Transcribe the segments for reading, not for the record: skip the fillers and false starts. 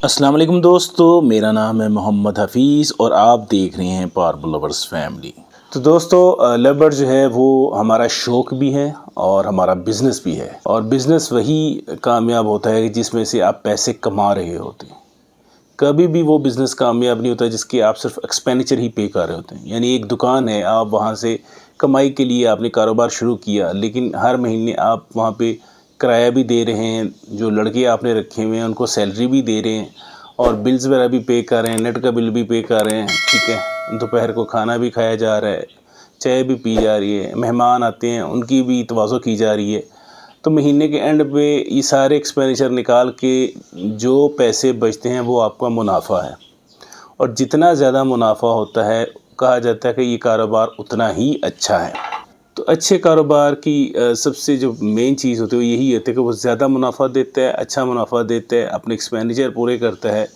अस्सलाम वालेकुम दोस्तों, मेरा नाम है मोहम्मद हफ़ीज़ और आप देख रहे हैं पावर लवर्स फैमिली। तो दोस्तों, लव बर्ड जो है वो हमारा शौक़ भी है और हमारा बिज़नेस भी है। और बिज़नेस वही कामयाब होता है जिसमें से आप पैसे कमा रहे होते हैं। कभी भी वो बिज़नेस कामयाब नहीं होता जिसके आप सिर्फ एक्सपेंडिचर ही पे कर रहे होते हैं। यानी एक दुकान है, आप वहाँ से कमाई के लिए आपने कारोबार शुरू किया, लेकिन हर महीने आप वहाँ पे किराया भी दे रहे हैं, जो लड़के आपने रखे हुए हैं उनको सैलरी भी दे रहे हैं और बिल्स वगैरह भी पे कर रहे हैं, नेट का बिल भी पे कर रहे हैं, ठीक है। दोपहर को खाना भी खाया जा रहा है, चाय भी पी जा रही है, मेहमान आते हैं उनकी भी तवाज़ो की जा रही है। तो महीने के एंड पे ये सारे एक्सपेंडिचर निकाल के जो पैसे बचते हैं वो आपका मुनाफा है। और जितना ज़्यादा मुनाफा होता है, कहा जाता है कि ये कारोबार उतना ही अच्छा है। तो अच्छे कारोबार की सबसे जो मेन चीज़ होती है वो यही होती है कि वो ज़्यादा मुनाफा देता है, अच्छा मुनाफा देता है, अपने एक्सपेंडिचर पूरे करता है,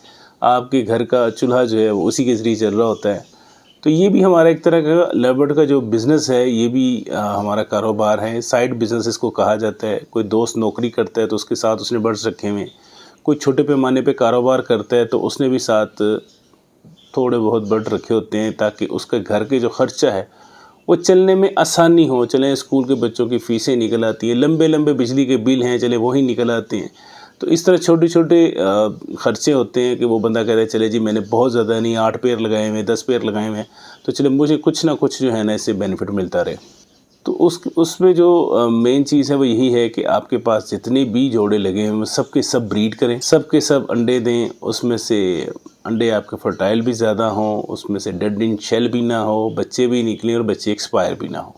आपके घर का चूल्हा जो है वो उसी के ज़रिए चल रहा होता है। तो ये भी हमारा एक तरह का लव बर्ड का जो बिज़नेस है, ये भी हमारा कारोबार है, साइड बिज़नेस इसको कहा जाता है। कोई दोस्त नौकरी करता है तो उसके साथ उसने बर्ड्स रखे हुए हैं, कोई छोटे पैमाने पे कारोबार करता है तो उसने भी साथ थोड़े बहुत बर्ड रखे होते हैं ताकि उसके घर के जो ख़र्चा है वो चलने में आसानी हो। चलें स्कूल के बच्चों की फ़ीसें निकल आती हैं, लंबे लंबे बिजली के बिल हैं, चले वही निकल आते हैं। तो इस तरह छोटे छोटे ख़र्चे होते हैं कि वो बंदा कहता है चले जी मैंने बहुत ज़्यादा नहीं 8 पेड़ लगाए हुए हैं, 10 पेड़ लगाए हुए हैं, तो चले मुझे कुछ ना कुछ जो है ना इससे बेनिफिट मिलता रहे। तो उसमें जो मेन चीज़ है वो यही है कि आपके पास जितने भी जोड़े लगे हैं सब के सब ब्रीड करें, सब के सब अंडे दें। उसमें से अंडे आपके फर्टाइल भी ज़्यादा हों, उसमें से डेड इन शेल भी ना हो, बच्चे भी निकलें और बच्चे एक्सपायर भी ना हो।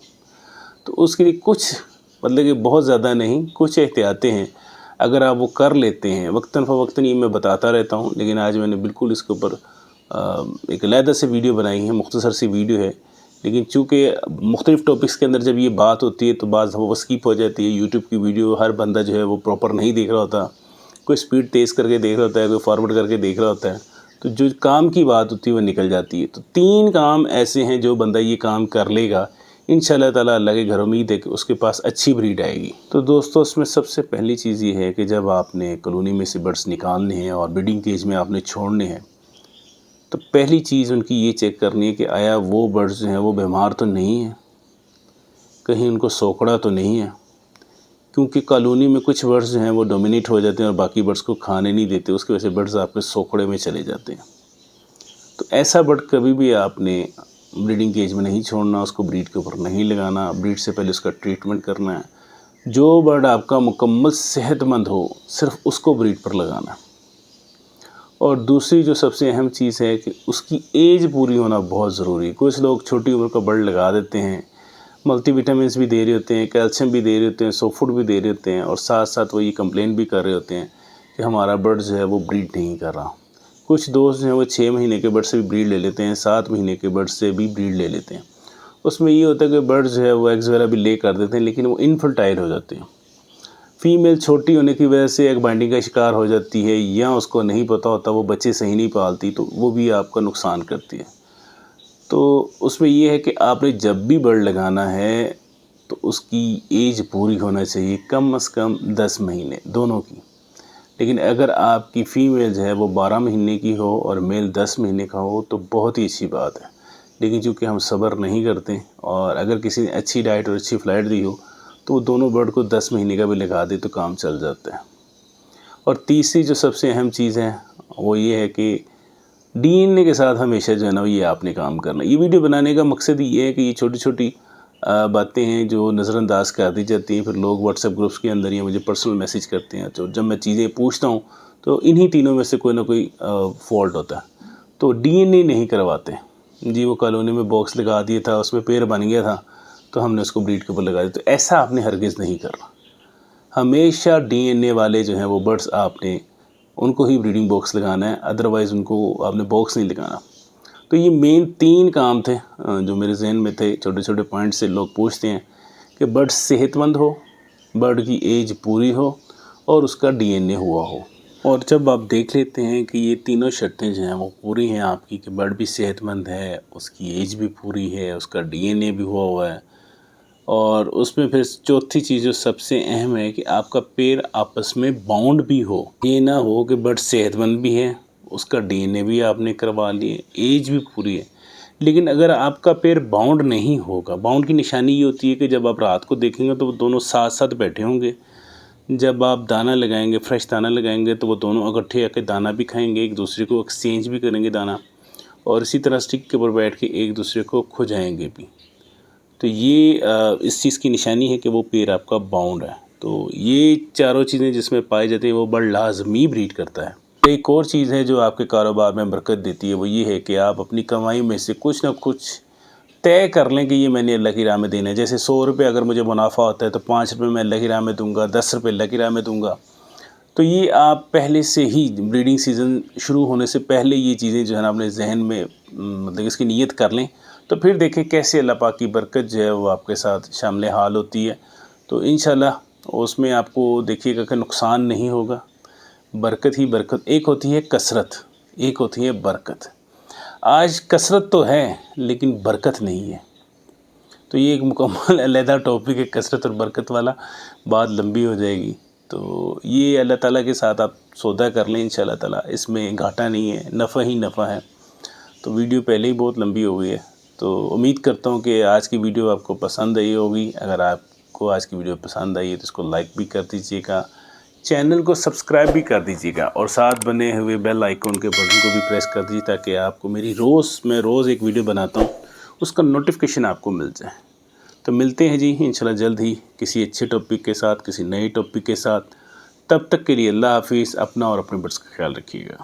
तो उसके लिए कुछ मतलब कि बहुत ज़्यादा नहीं, कुछ एहतियातें हैं। अगर आप वो कर लेते हैं, वक्तन फ़वक्तन ये मैं बताता रहता हूँ, लेकिन आज मैंने बिल्कुल इसके ऊपर एक अलहदा से वीडियो बनाई है, मुख्तसर सी वीडियो है। लेकिन चूँकि मुख्तलिफ़ टॉपिक्स के अंदर जब ये बात होती है तो बाज़ वो स्किप हो जाती है। यूट्यूब की वीडियो हर बंदा जो है वो प्रॉपर नहीं देख रहा होता, कोई स्पीड तेज़ करके देख रहा होता है, कोई फॉरवर्ड करके देख रहा होता है, तो जो काम की बात होती है वो निकल जाती है। तो 3 काम ऐसे हैं जो बंदा ये काम कर लेगा, इंशाअल्लाह ताला अल्लाह के घर उम्मीद है कि उसके पास अच्छी ब्रीड आएगी। तो दोस्तों, इसमें सबसे पहली चीज़ ये है कि जब आपने कॉलोनी में से बर्ड्स निकालने हैं और ब्रीडिंग केज में आपने छोड़ने हैं, तो पहली चीज़ उनकी ये चेक करनी है कि आया वो बर्ड्स जो हैं वो बीमार तो नहीं हैं, कहीं उनको सोकड़ा तो नहीं है। क्योंकि कॉलोनी में कुछ बर्ड्स जो हैं वो डोमिनेट हो जाते हैं और बाकी बर्ड्स को खाने नहीं देते, उसकी वजह से बर्ड्स आपके सोकड़े में चले जाते हैं। तो ऐसा बर्ड कभी भी आपने ब्रीडिंग केज में नहीं छोड़ना, उसको ब्रीड के ऊपर नहीं लगाना, ब्रीड से पहले उसका ट्रीटमेंट करना है। जो बर्ड आपका मुकम्मल सेहतमंद हो सिर्फ उसको ब्रीड पर लगाना। और दूसरी जो सबसे अहम चीज़ है कि उसकी एज पूरी होना बहुत ज़रूरी है। कुछ लोग छोटी उम्र का बर्ड लगा देते हैं, मल्टी विटामिन्स भी दे रहे होते हैं, कैल्शियम भी दे रहे होते हैं, सॉफ्ट फूड भी दे रहे होते हैं और साथ साथ वो ये कंप्लेन भी कर रहे होते हैं कि हमारा बर्ड जो है वो ब्रीड नहीं कर रहा। कुछ दोस्त जो हैं वो 6 महीने के बर्ड से भी ब्रीड ले लेते हैं, 7 महीने के बर्ड से भी ब्रीड ले लेते हैं। उसमें ये होता है कि बर्ड जो है वो एग्स वगैरह भी ले कर देते हैं, लेकिन वो इनफर्टाइल हो जाते हैं। फ़ीमेल छोटी होने की वजह से एग बाइंडिंग का शिकार हो जाती है, या उसको नहीं पता होता, वो बच्चे सही नहीं पालती, तो वो भी आपका नुकसान करती है। तो उसमें ये है कि आपने जब भी बर्ड लगाना है तो उसकी एज पूरी होना चाहिए, कम से कम 10 महीने दोनों की। लेकिन अगर आपकी फ़ीमेल जो है वो 12 महीने की हो और मेल 10 महीने का हो तो बहुत ही अच्छी बात है। लेकिन चूँकि हम सब्र नहीं करते और अगर किसी ने अच्छी डाइट और अच्छी फ्लाइट दी हो तो वो दोनों बर्ड को 10 महीने का भी लगा दे तो काम चल जाता है। और तीसरी जो सबसे अहम चीज़ है वो ये है कि डीएनए के साथ हमेशा जो है ना ये आपने काम करना। ये वीडियो बनाने का मकसद ये है कि ये छोटी छोटी बातें हैं जो नज़रअंदाज कर दी जाती हैं, फिर लोग व्हाट्सएप ग्रुप्स के अंदर या मुझे पर्सनल मैसेज करते हैं, तो जब मैं चीज़ें पूछता हूँ तो इन्हीं तीनों में से कोई ना कोई फॉल्ट होता है। तो डीएनए नहीं करवाते जी, वो कॉलोनी में बॉक्स लगा दिया था, उसमें पेड़ बन गया था तो हमने उसको ब्रीड के ऊपर लगा दिया, तो ऐसा आपने हरगिज़ नहीं करना। हमेशा डीएनए वाले जो हैं वो बर्ड्स आपने उनको ही ब्रीडिंग बॉक्स लगाना है, अदरवाइज़ उनको आपने बॉक्स नहीं लगाना। तो ये मेन 3 काम थे जो मेरे जहन में थे। छोटे छोटे पॉइंट से लोग पूछते हैं कि बर्ड सेहतमंद हो, बर्ड की एज पूरी हो और उसका डीएनए हुआ हो। और जब आप देख लेते हैं कि ये तीनों शर्तें जो हैं वो पूरी हैं आपकी, कि बर्ड भी सेहतमंद है, उसकी एज भी पूरी है, उसका डीएनए भी हुआ है اور اس میں پھر چوتھی چیز جو سب سے اہم ہے کہ آپ کا پیر آپس میں باؤنڈ بھی ہو. یہ نہ ہو کہ بٹ صحت مند بھی ہے, اس کا DNA بھی آپ نے کروا لیے, ایج بھی پوری ہے, لیکن اگر آپ کا پیر باؤنڈ نہیں ہوگا. باؤنڈ کی نشانی یہ ہوتی ہے کہ جب آپ رات کو دیکھیں گے تو وہ دونوں ساتھ ساتھ بیٹھے ہوں گے. جب آپ دانہ لگائیں گے, فریش دانہ لگائیں گے, تو وہ دونوں اکٹھے آ کے دانہ بھی کھائیں گے, ایک دوسرے کو ایکسچینج بھی کریں گے دانہ, اور اسی طرح اسٹک کے اوپر بیٹھ کے ایک دوسرے کو کھجائیں گے بھی. تو یہ اس چیز کی نشانی ہے کہ وہ پیر آپ کا باؤنڈ ہے. تو یہ چاروں چیزیں جس میں پائی جاتی ہیں وہ بڑا لازمی بریڈ کرتا ہے. ایک اور چیز ہے جو آپ کے کاروبار میں برکت دیتی ہے, وہ یہ ہے کہ آپ اپنی کمائی میں سے کچھ نہ کچھ طے کر لیں کہ یہ میں نے اللہ کی راہ میں دینا ہے. جیسے 100 روپے اگر مجھے منافع ہوتا ہے تو 5 روپے میں اللہ کی راہ میں دوں گا, 10 روپے اللہ کی راہ میں دوں گا. تو یہ آپ پہلے سے ہی بریڈنگ سیزن شروع ہونے سے پہلے یہ چیزیں جو ہے نا اپنے ذہن میں مطلب اس کی نیت کر لیں, تو پھر دیکھیں کیسے اللہ پاک کی برکت جو ہے وہ آپ کے ساتھ شامل حال ہوتی ہے. تو انشاءاللہ اس میں آپ کو دیکھیے گا کہ نقصان نہیں ہوگا. برکت ہی برکت. ایک ہوتی ہے کثرت, ایک ہوتی ہے برکت. آج کثرت تو ہے لیکن برکت نہیں ہے. تو یہ ایک مکمل علیحدہ ٹاپک ہے کثرت اور برکت والا, بات لمبی ہو جائے گی. تو یہ اللہ تعالیٰ کے ساتھ آپ سودا کر لیں انشاءاللہ تعالیٰ, اس میں گھاٹا نہیں ہے, نفع ہی نفع ہے. تو ویڈیو پہلے ہی بہت لمبی ہو گئی ہے, تو امید کرتا ہوں کہ آج کی ویڈیو آپ کو پسند آئی ہوگی. اگر آپ کو آج کی ویڈیو پسند آئی ہے تو اس کو لائک بھی کر دیجیے گا, چینل کو سبسکرائب بھی کر دیجیے گا, اور ساتھ بنے ہوئے بیل آئیکن کے بٹن کو بھی پریس کر دیجیے تاکہ آپ کو میں روز ایک ویڈیو بناتا ہوں اس کا نوٹیفیکیشن آپ کو مل جائے. تو ملتے ہیں جی انشاءاللہ جلد ہی کسی اچھے ٹاپک کے ساتھ, کسی نئے ٹاپک کے ساتھ. تب تک کے لیے اللہ حافظ. اپنا اور اپنے بچوں کا خیال رکھیے گا.